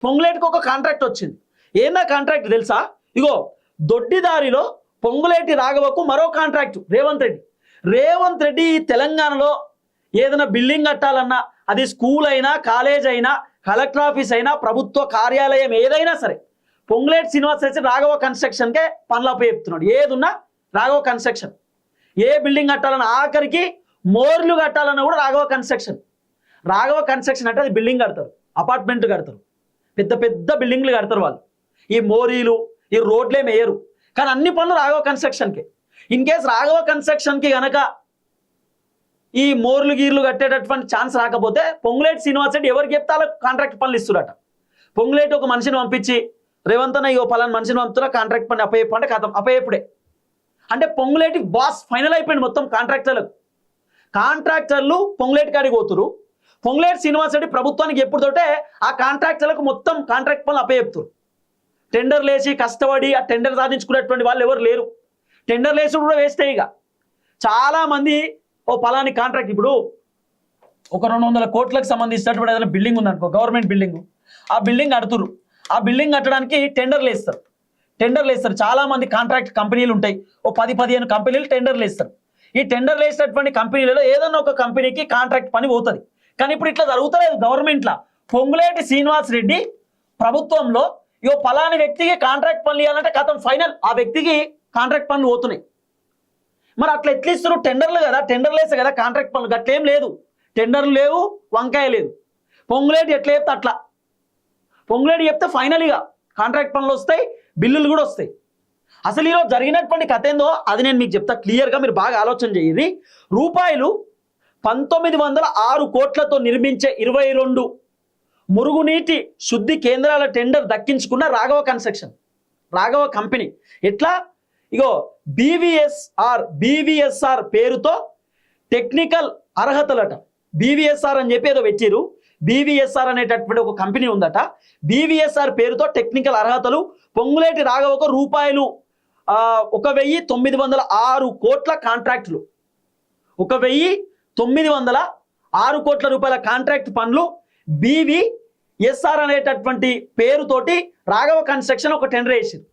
పొంగులేటికి ఒక కాంట్రాక్ట్ వచ్చింది. ఏందా కాంట్రాక్ట్ తెలుసా? ఇగో దొడ్డిదారిలో పొంగులేటి రాఘవకు మరో కాంట్రాక్ట్ రేవంత్ రెడ్డి తెలంగాణలో ఏదైనా బిల్డింగ్ కట్టాలన్నా, అది స్కూల్ అయినా, కాలేజ్ అయినా, కలెక్టర్ ఆఫీస్ అయినా, ప్రభుత్వ కార్యాలయం ఏదైనా సరే, పొంగులేటి శ్రీనివాస్ రెడ్డి రాఘవ కన్స్ట్రక్షన్కే పనులు అప్పచెప్తున్నాడు. ఏదున్నా రాఘవ కన్స్ట్రక్షన్. ఏ బిల్డింగ్ కట్టాలన్నా, ఆఖరికి మోర్లు కట్టాలన్నా కూడా రాఘవ కన్స్ట్రక్షన్ అంటే అది బిల్డింగ్ కడతారు, అపార్ట్మెంట్ కడతారు, పెద్ద పెద్ద బిల్డింగ్లు కడతారు వాళ్ళు. ఈ మోరీలు, ఈ రోడ్లే మేయరు. కానీ అన్ని పనులు రాఘవ కన్స్ట్రక్షన్కే. ఇన్ కేసు రాఘవ కన్స్ట్రక్షన్కి గనక ఈ మోర్లు గీర్లు కట్టేటటువంటి ఛాన్స్ రాకపోతే పొంగులేటి శ్రీనివాస్ రెడ్డి ఎవరికి చెప్తే వాళ్ళకి కాంట్రాక్ట్ పనులు ఇస్తురట. పొంగులేటి ఒక మనిషిని పంపించి, రేవంత్ అన్న ఇగో పలానా మనిషిని పంపుతున్నా, కాంట్రాక్ట్ పని అప్పయ్యప్పు అంటే కథం అప్పయ్యప్పుడే. అంటే పొంగులేటి బాస్ ఫైనల్ అయిపోయింది మొత్తం. కాంట్రాక్టర్లు పొంగులేటి కాడికి పోతురు. పొంగులేటి శ్రీనివాస్ రెడ్డి ప్రభుత్వానికి ఎప్పుడు తోటే ఆ కాంట్రాక్టర్లకు మొత్తం కాంట్రాక్ట్ పనులు అప్పయ్యప్తురు. టెండర్లు వేసి కష్టపడి ఆ టెండర్ సాధించుకునేటువంటి వాళ్ళు ఎవరు లేరు. టెండర్లు వేసి కూడా వేస్తే ఇక చాలా మంది ఓ పలాని కాంట్రాక్ట్, ఇప్పుడు ఒక 200 కోట్లకు సంబంధించినటువంటి ఏదైనా బిల్డింగ్ ఉందనుకో, గవర్నమెంట్ బిల్డింగ్, ఆ బిల్డింగ్ కడుతురు. ఆ బిల్డింగ్ కట్టడానికి టెండర్లు వేస్తారు. చాలా మంది కాంట్రాక్ట్ కంపెనీలు ఉంటాయి. ఓ 10-15 కంపెనీలు టెండర్లు వేస్తారు. ఈ టెండర్లు వేసినటువంటి కంపెనీలలో ఏదైనా ఒక కంపెనీకి కాంట్రాక్ట్ పని పోతుంది. కానీ ఇప్పుడు ఇట్లా జరుగుతలేదు గవర్నమెంట్లో. పొంగులేటి శ్రీనివాస్ రెడ్డి ప్రభుత్వంలో ఇగో పలాని వ్యక్తికి కాంట్రాక్ట్ పనులు ఇవ్వాలంటే కథం ఫైనల్, ఆ వ్యక్తికి కాంట్రాక్ట్ పనులు పోతున్నాయి. మరి అట్లా ఎట్లా ఇస్తారు? టెండర్లు కదా, టెండర్లు వేస్తే కదా కాంట్రాక్ట్ పనులు. అట్లేం లేదు, టెండర్లు లేవు, వంకాయ లేదు. పొంగులేటి ఎట్లా చెప్తే అట్లా. పొంగులేటి చెప్తే ఫైనల్గా కాంట్రాక్ట్ పనులు వస్తాయి, బిల్లులు కూడా వస్తాయి. అసలు ఈరోజు జరిగినటువంటి కథ ఏందో అది నేను మీకు చెప్తా క్లియర్గా, మీరు బాగా ఆలోచన చేయండి. రూపాయలు 1906 కోట్లతో నిర్మించే 22 మురుగునీటి శుద్ధి కేంద్రాల టెండర్ దక్కించుకున్న రాఘవ కంపెనీ. ఎట్లా? ఇగో బీవీఎస్ఆర్ పేరుతో టెక్నికల్ అర్హతలట. బీవీఎస్ఆర్ అని చెప్పి ఏదో పెట్టిరు. బీవీఎస్ఆర్ అనేటటువంటి ఒక కంపెనీ ఉందట. బీవీఎస్ఆర్ పేరుతో టెక్నికల్ అర్హతలు పొంగులేటి రాఘవకు రూపాయలు 1906 కోట్ల కాంట్రాక్టులు. 1906 కోట్ల రూపాయల కాంట్రాక్ట్ పనులు బీవీఎస్ఆర్ అనేటటువంటి పేరుతోటి రాఘవ కన్స్ట్రక్షన్ ఒక టెండర్ వేసింది.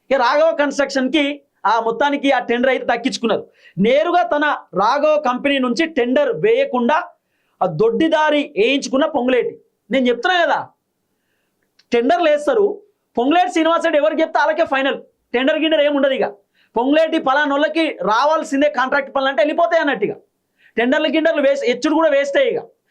ఇక రాఘవ కన్స్ట్రక్షన్కి ఆ మొత్తానికి ఆ టెండర్ అయితే దక్కించుకున్నారు. నేరుగా తన రాఘవ కంపెనీ నుంచి టెండర్ వేయకుండా ఆ దొడ్డిదారి వేయించుకున్న పొంగులేటి. నేను చెప్తున్నా కదా, టెండర్లు వేస్తారు. పొంగులేటి శ్రీనివాస్ రెడ్డి ఎవరికి చెప్తే వాళ్ళకే ఫైనల్. టెండర్ గిండర్ ఏముండదు. ఇక పొంగులేటి పలానోళ్ళకి రావాల్సిందే కాంట్రాక్ట్ పనులు అంటే వెళ్ళిపోతాయి అన్నట్టుగా. టెండర్లు గిండర్లు ఎచ్చుడు కూడా వేస్తే ఇక